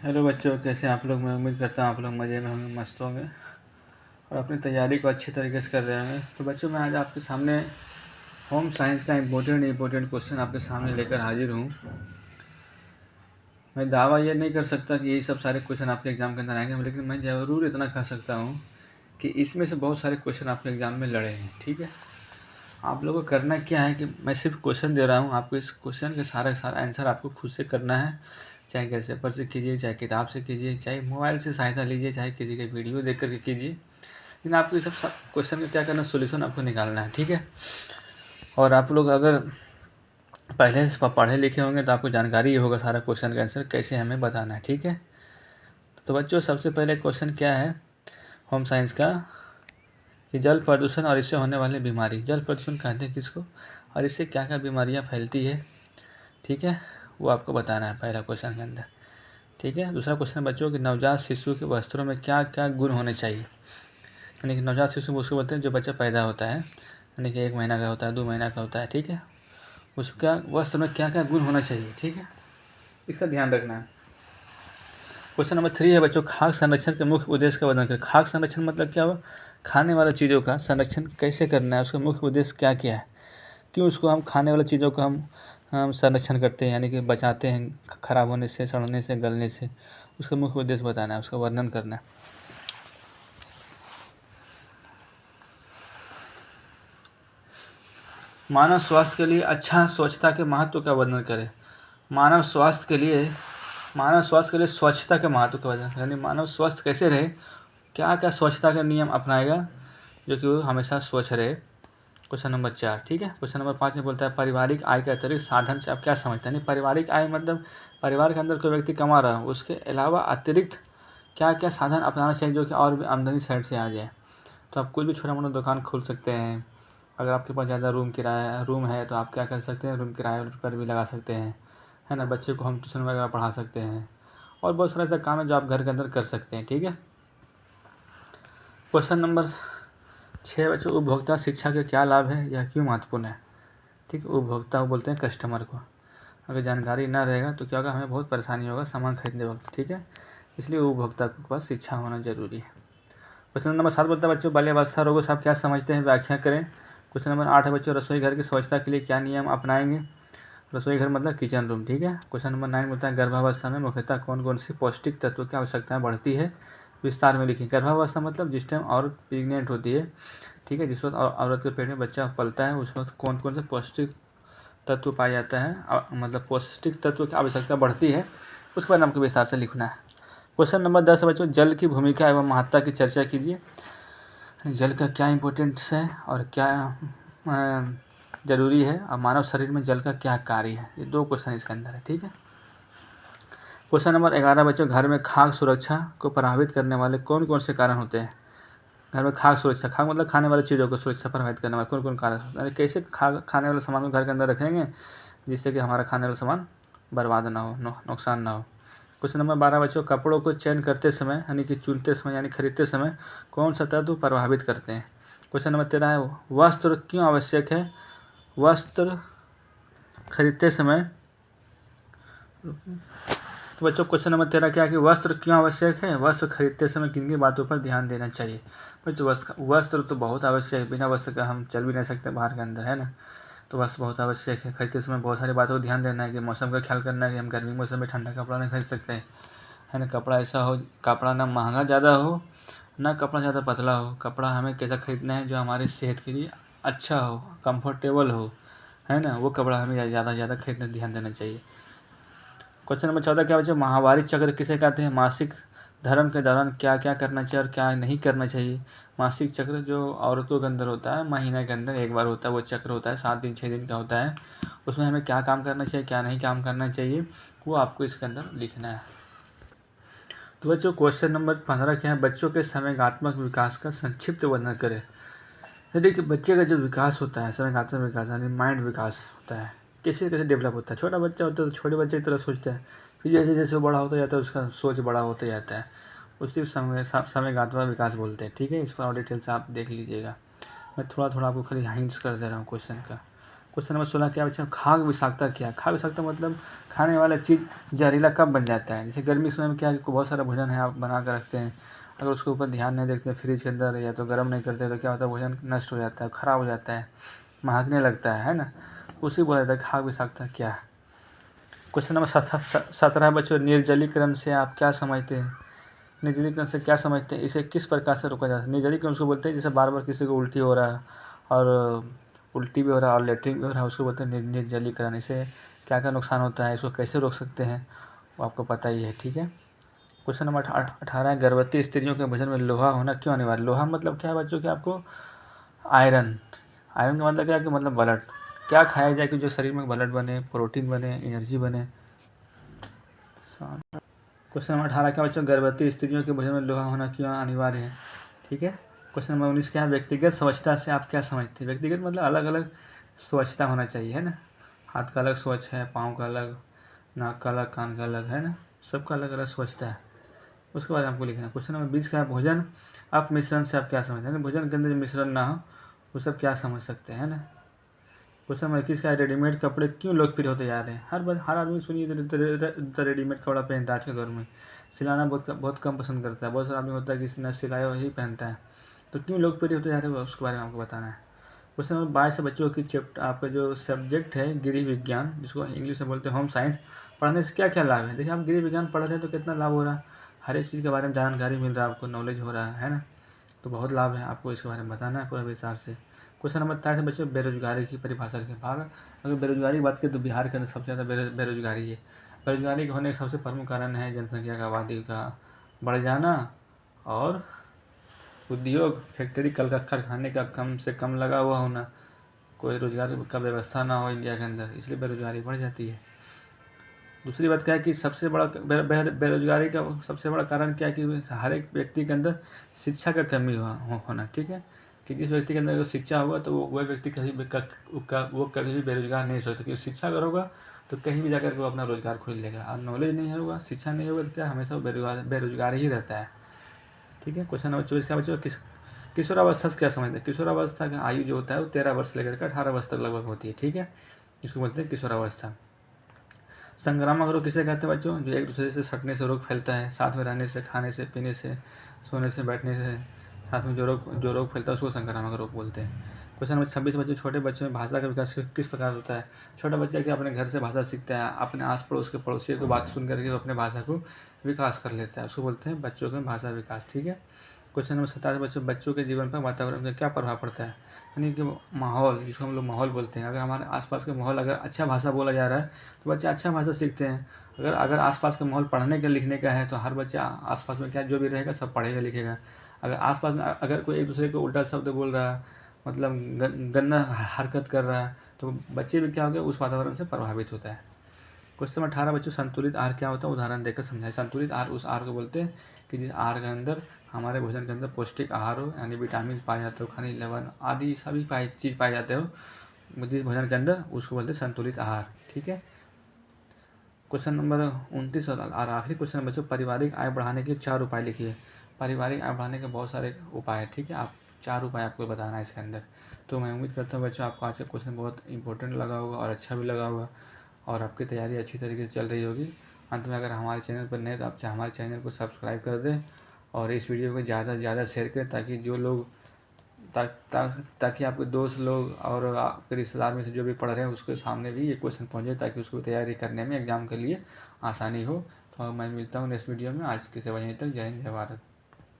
Hello बच्चों, कैसे हैं आप लोग। मैं उम्मीद करता हूँ आप लोग मज़े में होंगे, मस्त होंगे और अपनी तैयारी को अच्छे तरीके से कर रहे होंगे। तो बच्चों, मैं आज आपके सामने होम साइंस का इम्पोर्टेंट क्वेश्चन आपके सामने लेकर हाजिर हूँ। मैं दावा ये नहीं कर सकता कि यही सब सारे क्वेश्चन आपके एग्ज़ाम के अंदर आएंगे, लेकिन मैं ज़रूर इतना कह सकता हूँ कि इसमें से बहुत सारे क्वेश्चन आपके एग्ज़ाम में लड़े हैं। ठीक है, आप लोगों को करना क्या है कि मैं सिर्फ क्वेश्चन दे रहा हूँ, आपको इस क्वेश्चन के सारा आंसर आपको खुद से करना है। चाहे गैस पेपर से कीजिए, चाहे किताब से कीजिए, चाहे मोबाइल से सहायता लीजिए, चाहे किसी के वीडियो देख करके कीजिए, लेकिन आपको ये सब क्वेश्चन का क्या करना, सोल्यूशन आपको निकालना है। ठीक है, और आप लोग अगर पहले से पढ़े लिखे होंगे तो आपको जानकारी ही होगा सारा क्वेश्चन का आंसर कैसे हमें बताना है। ठीक है, तो बच्चों सबसे पहले क्वेश्चन क्या है होम साइंस का कि जल प्रदूषण और इससे होने वाली बीमारी। जल प्रदूषण कहते हैं किसको और इससे क्या क्या बीमारियां फैलती है। ठीक है, वो आपको बताना है पहला क्वेश्चन के अंदर। ठीक है, दूसरा क्वेश्चन बच्चों कि नवजात शिशु के वस्त्रों में क्या क्या गुण होने चाहिए। यानी कि नवजात शिशु उसको बोलते हैं जो बच्चा पैदा होता है, यानी कि 1 महीना का होता है, 2 महीना का होता है। ठीक है, उसका वस्त्र में क्या क्या गुण होना चाहिए। ठीक है, इसका ध्यान रखना है। क्वेश्चन नंबर 3 है बच्चों, खाद्य संरक्षण के मुख्य उद्देश्य का वर्णन करें। खाद्य संरक्षण मतलब क्या हुआ, खाने वाली चीज़ों का संरक्षण कैसे करना है, उसका मुख्य उद्देश्य क्या क्या है, क्यों उसको हम खाने वाली चीज़ों का हम संरक्षण करते हैं, यानी कि बचाते हैं खराब होने से, सड़ने से, गलने से। उसका मुख्य उद्देश्य बताना है, उसका वर्णन करना है। मानव स्वास्थ्य के लिए अच्छा स्वच्छता के महत्व का वर्णन करें। मानव स्वास्थ्य के लिए स्वच्छता के महत्व का वर्णन, यानी मानव स्वस्थ कैसे रहे, क्या क्या स्वच्छता के नियम अपनाएगा जो कि वो हमेशा स्वच्छ रहे। Question number 4। ठीक है, क्वेश्चन नंबर 5 में बोलता है पारिवारिक आय के अतिरिक्त साधन से आप क्या समझते हैं। पारिवारिक आय मतलब परिवार के अंदर कोई व्यक्ति कमा रहा हो, उसके अलावा अतिरिक्त क्या क्या साधन अपनाना चाहिए जो कि और भी आमदनी साइड से आ जाए। तो आप कोई भी छोटा मोटा दुकान खोल सकते हैं। अगर आपके पास ज़्यादा रूम है तो आप क्या कर सकते हैं, रूम किराए पर भी लगा सकते हैं, है ना। बच्चे को हम ट्यूशन वगैरह पढ़ा सकते हैं और बहुत सारा ऐसा काम है जो आप घर के अंदर कर सकते हैं। ठीक है, क्वेश्चन नंबर 6 बच्चों, उपभोक्ता शिक्षा के क्या लाभ है, यह क्यों महत्वपूर्ण है। ठीक है, उपभोक्ता को बोलते हैं कस्टमर को। अगर जानकारी ना रहेगा तो क्या होगा, हमें बहुत परेशानी होगा सामान खरीदने वक्त। ठीक है, इसलिए उपभोक्ता के पास शिक्षा होना जरूरी है। क्वेश्चन नंबर 7 बोलता है बच्चों, बाल्यावस्था रोगों से आप क्या समझते हैं, व्याख्या करें। क्वेश्चन नंबर 8 है बच्चों, रसोई घर की स्वच्छता के लिए क्या नियम अपनाएंगे। रसोई घर मतलब किचन रूम। ठीक है, क्वेश्चन नंबर 9 बोलता है गर्भावस्था में मुख्यतः कौन कौन सी पौष्टिक तत्वों की आवश्यकता बढ़ती है, विस्तार में लिखिए। गर्भावस्था मतलब जिस टाइम औरत प्रेग्नेंट होती है, ठीक है, जिस वक्त औरत के पेट में बच्चा पलता है, उस वक्त कौन कौन से पौष्टिक तत्व पाया जाता है, मतलब पौष्टिक तत्व की आवश्यकता बढ़ती है, उसके बाद आपको विस्तार से लिखना है। क्वेश्चन नंबर 10 बच्चों, जल की भूमिका एवं महत्ता की चर्चा कीजिए। जल का क्या इम्पोर्टेंस है और क्या ज़रूरी है और मानव शरीर में जल का क्या कार्य है, ये 2 क्वेश्चन इसके अंदर है। ठीक है, क्वेश्चन नंबर 11 बच्चों, घर में खाद्य सुरक्षा को प्रभावित करने वाले कौन कौन से कारण होते हैं। घर में खाद्य सुरक्षा, खाद्य मतलब खाने वाली चीज़ों को सुरक्षा प्रभावित करने वाले कौन कौन कारण होते हैं, कैसे खाने वाले सामान को घर के अंदर रखेंगे जिससे कि हमारा खाने वाला सामान बर्बाद ना हो, नुकसान ना हो। क्वेश्चन नंबर 12 बच्चों, कपड़ों को चयन करते समय यानी कि चुनते समय यानी खरीदते समय कौन सा तत्व प्रभावित करते हैं। क्वेश्चन नंबर 13 है वस्त्र क्यों आवश्यक है। वस्त्र खरीदते समय, तो बच्चों क्वेश्चन नंबर 13 क्या है कि वस्त्र क्यों आवश्यक है, वस्त्र खरीदते समय किन किन बातों पर ध्यान देना चाहिए। बच्चों वस्त्र तो बहुत आवश्यक है, बिना वस्त्र का हम चल भी नहीं सकते बाहर के अंदर, है ना। तो वस्त्र बहुत आवश्यक है। खरीदते समय बहुत सारी बातों को ध्यान देना है कि मौसम का ख्याल करना है कि हम गर्मी के मौसम में ठंडा कपड़ा नहीं खरीद सकते हैं, है ना। कपड़ा ऐसा हो, कपड़ा ना महंगा ज़्यादा हो ना कपड़ा ज़्यादा पतला हो। कपड़ा हमें कैसा खरीदना है जो हमारी सेहत के लिए अच्छा हो, कंफर्टेबल हो, है ना, वो कपड़ा हमें ज़्यादा खरीदने ध्यान देना चाहिए। क्वेश्चन नंबर 14 क्या बच्चों, माहवारी चक्र किसे कहते हैं। मासिक धर्म के दौरान क्या क्या करना चाहिए और क्या नहीं करना चाहिए। मासिक चक्र जो औरतों के अंदर होता है, महीने के अंदर एक बार होता है, वो चक्र होता है 7 दिन 6 दिन का होता है। उसमें हमें क्या काम करना चाहिए, क्या नहीं काम करना चाहिए, वो आपको इसके अंदर लिखना है। तो बच्चों क्वेश्चन नंबर 15 क्या है, बच्चों के समयगात्मक विकास का संक्षिप्त वर्णन करें। देखिए बच्चे का जो विकास होता है, समयगात्मक विकास यानी माइंड विकास होता है, कैसे कैसे डेवलप होता है। छोटा बच्चा होता है तो छोटे बच्चे की तरह सोचता है, फिर जैसे जैसे वो बड़ा होता जाता है उसका सोच बड़ा होता जाता है, उसी समयगात्मक विकास बोलते हैं। ठीक है, इस पर और डिटेल से आप देख लीजिएगा। मैं थोड़ा थोड़ा आपको खाली हिंट्स कर दे रहा हूँ क्वेश्चन का। क्वेश्चन नंबर 16 क्या बच्चा, खाद्य विषाक्तता क्या है? खाद्य विषाक्तता मतलब खाने वाला चीज़ जहरीला कब बन जाता है? जैसे गर्मी समय में क्या है, बहुत सारा भोजन है आप बना कर रखते हैं, अगर उसके ऊपर ध्यान नहीं देते फ्रिज के अंदर या तो गर्म नहीं करते तो क्या होता है, भोजन नष्ट हो जाता है, ख़राब हो जाता है, महकने लगता है ना, उसी बोला जाता है खाद्य विषाक्तता क्या है। क्वेश्चन नंबर 17 बच्चों, निर्जलीकरण से आप क्या समझते हैं? निर्जलीकरण से क्या समझते हैं, इसे किस प्रकार से रोका जा सकता है? निर्जलीकरण उसको बोलते हैं जैसे बार बार किसी को उल्टी हो रहा है और उल्टी भी हो रहा है और लेटरिन भी हो रहा है, उसको बोलते हैं निर्जलीकरण। इसे क्या क्या नुकसान होता है, इसको कैसे रोक सकते हैं, वो आपको पता ही है, ठीक है। क्वेश्चन नंबर 18, गर्भवती स्त्रियों के भोजन में लोहा होना क्यों अनिवार्य? लोहा मतलब क्या है बच्चों कि आपको आयरन, आयरन का मतलब क्या है कि मतलब ब्लड, क्या खाया जाए कि जो शरीर में ब्लड बने, प्रोटीन बने, एनर्जी बने। क्वेश्चन नंबर 18 क्या बच्चों, गर्भवती स्त्रियों के भोजन में लोहा होना क्यों अनिवार्य है? ठीक है। क्वेश्चन नंबर 19 क्या है, व्यक्तिगत स्वच्छता से आप क्या समझते हैं? व्यक्तिगत मतलब अलग अलग स्वच्छता होना चाहिए, है ना, हाथ का अलग स्वच्छ है, पाँव का अलग, नाक का अलग, कान का अलग, है ना, सबका अलग अलग स्वच्छता है, उसके बारे में आपको लिखना है। क्वेश्चन नंबर 20 क्या है, भोजन आप मिश्रण से आप क्या समझते हैं? भोजन के अंदर जो मिश्रण ना हो वो सब क्या समझ सकते हैं ना। क्वेश्चन नंबर 21 का है, रेडीमेड कपड़े क्यों लोकप्रिय होते जा रहे हैं? हर आदमी सुनिए रेडीमेड कपड़ा पहनता है आज के दौर में, सिलाना बहुत कम पसंद करता है, बहुत सारा आदमी होता है कि न सिलाया वही पहनता है, तो क्यों लोकप्रिय होते जा रहे हैं उसके बारे में आपको बताना है। क्वेश्चन नंबर 22 से बच्चों की चैप्टर आपका जो सब्जेक्ट है गृह विज्ञान, जिसको इंग्लिश में बोलते हैं होम साइंस, पढ़ने से क्या क्या लाभ है? देखिए आप गृह विज्ञान पढ़ रहे हैं तो कितना लाभ हो रहा है, हर एक चीज़ के बारे में जानकारी मिल रहा है आपको, नॉलेज हो रहा है ना, तो बहुत लाभ है, आपको इसके बारे में बताना है पूरा विस्तार से। क्वेश्चन नंबर 23 है बच्चों, बेरोजगारी की परिभाषा लिखें। भारत अगर बेरोजगारी की बात करें तो बिहार के अंदर सबसे ज़्यादा बेरोजगारी है। बेरोजगारी के होने के सबसे प्रमुख कारण है जनसंख्या का, आबादी का बढ़ जाना और उद्योग, फैक्ट्री, कल कारखाने का कम से कम लगा हुआ होना, कोई रोजगार का व्यवस्था ना हो इंडिया के अंदर, इसलिए बेरोजगारी बढ़ जाती है। दूसरी बात क्या है कि सबसे बड़ा बेरोजगारी का सबसे बड़ा कारण क्या है कि हर एक व्यक्ति के अंदर शिक्षा का कमी होना, ठीक है, कि जिस व्यक्ति के अंदर अगर शिक्षा होगा तो वह व्यक्ति कहीं भी वो कभी भी बेरोजगार नहीं हो सकता, क्योंकि शिक्षा अगर होगा तो कहीं भी जाकर वो अपना रोजगार खोज लेगा, और नॉलेज नहीं होगा, शिक्षा नहीं होगा तो क्या हमेशा बेरोजगार ही रहता है, ठीक है। क्वेश्चन नंबर 24 का बच्चों, किशोरावस्था से क्या समझते हैं? किशोरावस्था का आयु जो होता है वो 13 वर्ष से लेकर 18 वर्ष तक लगभग होती है, ठीक है, इसको बोलते हैं किशोरावस्था। संक्रामक रोग किसे कहते हैं बच्चों? जो एक दूसरे से सटने से रोग फैलता है, साथ में रहने से, खाने से, पीने से, सोने से, बैठने से, साथ में जो रोग फैलता है उसको संक्रामक रोग बोलते हैं। क्वेश्चन नंबर 26 बच्चों, छोटे बच्चों में भाषा का विकास किस प्रकार होता है? छोटा बच्चा क्या अपने घर से भाषा सीखता है, अपने आस पड़ोस के पड़ोसियों की बात सुन करके वो अपने भाषा को विकास कर लेता है, उसको बोलते हैं बच्चों का भाषा विकास, ठीक है। क्वेश्चन नंबर 27 बच्चों के जीवन पर वातावरण का क्या प्रभाव पड़ता है? यानी कि माहौल, जिसको हम लोग माहौल बोलते हैं, अगर हमारे आसपास का माहौल अगर अच्छा भाषा बोला जा रहा है तो बच्चे अच्छा भाषा सीखते हैं। अगर आसपास का माहौल पढ़ने का लिखने का है तो हर बच्चा आसपास में क्या जो भी रहेगा सब पढ़ेगा लिखेगा। अगर आसपास में अगर कोई एक दूसरे को उल्टा शब्द बोल रहा है, मतलब गंदा हरकत कर रहा है, तो बच्चे भी क्या हो गया उस वातावरण से प्रभावित होता है। क्वेश्चन नंबर 18 बच्चों, संतुलित आहार क्या होता है? उदाहरण देकर समझाएं। संतुलित आहार उस आहार को बोलते हैं कि जिस आहार के अंदर हमारे भोजन के अंदर पौष्टिक आहार हो, यानी विटामिन पाए जाते हो, खनिज लवण आदि सभी चीज़ पाए जाते हो जिस भोजन के अंदर, उसको बोलते हैं संतुलित आहार, ठीक है। क्वेश्चन नंबर 29 और आखिरी क्वेश्चन है बच्चों, पारिवारिक आय बढ़ाने के 4 उपाय लिखिए। पारिवारिक आय बढ़ाने के बहुत सारे उपाय है, ठीक है, आप 4 उपाय आपको बताना है इसके अंदर। तो मैं उम्मीद करता हूँ बच्चों आपको आज का क्वेश्चन बहुत इंपॉर्टेंट लगा होगा और अच्छा भी लगा होगा और आपकी तैयारी अच्छी तरीके से चल रही होगी। अंत में अगर हमारे चैनल पर नए तो आप हमारे चैनल को सब्सक्राइब कर दें और इस वीडियो को ज़्यादा से ज़्यादा शेयर करें, ताकि जो लोग ताकि आपके दोस्त लोग और आपके रिश्तेदार में से जो भी पढ़ रहे हैं उसके सामने भी ये क्वेश्चन पहुंचे, ताकि उसको तैयारी करने में एग्ज़ाम के लिए आसानी हो। तो मैं मिलता हूँ नेक्स्ट वीडियो में। आज की सेवा यहीं तक। जय हिंद, जय भारत।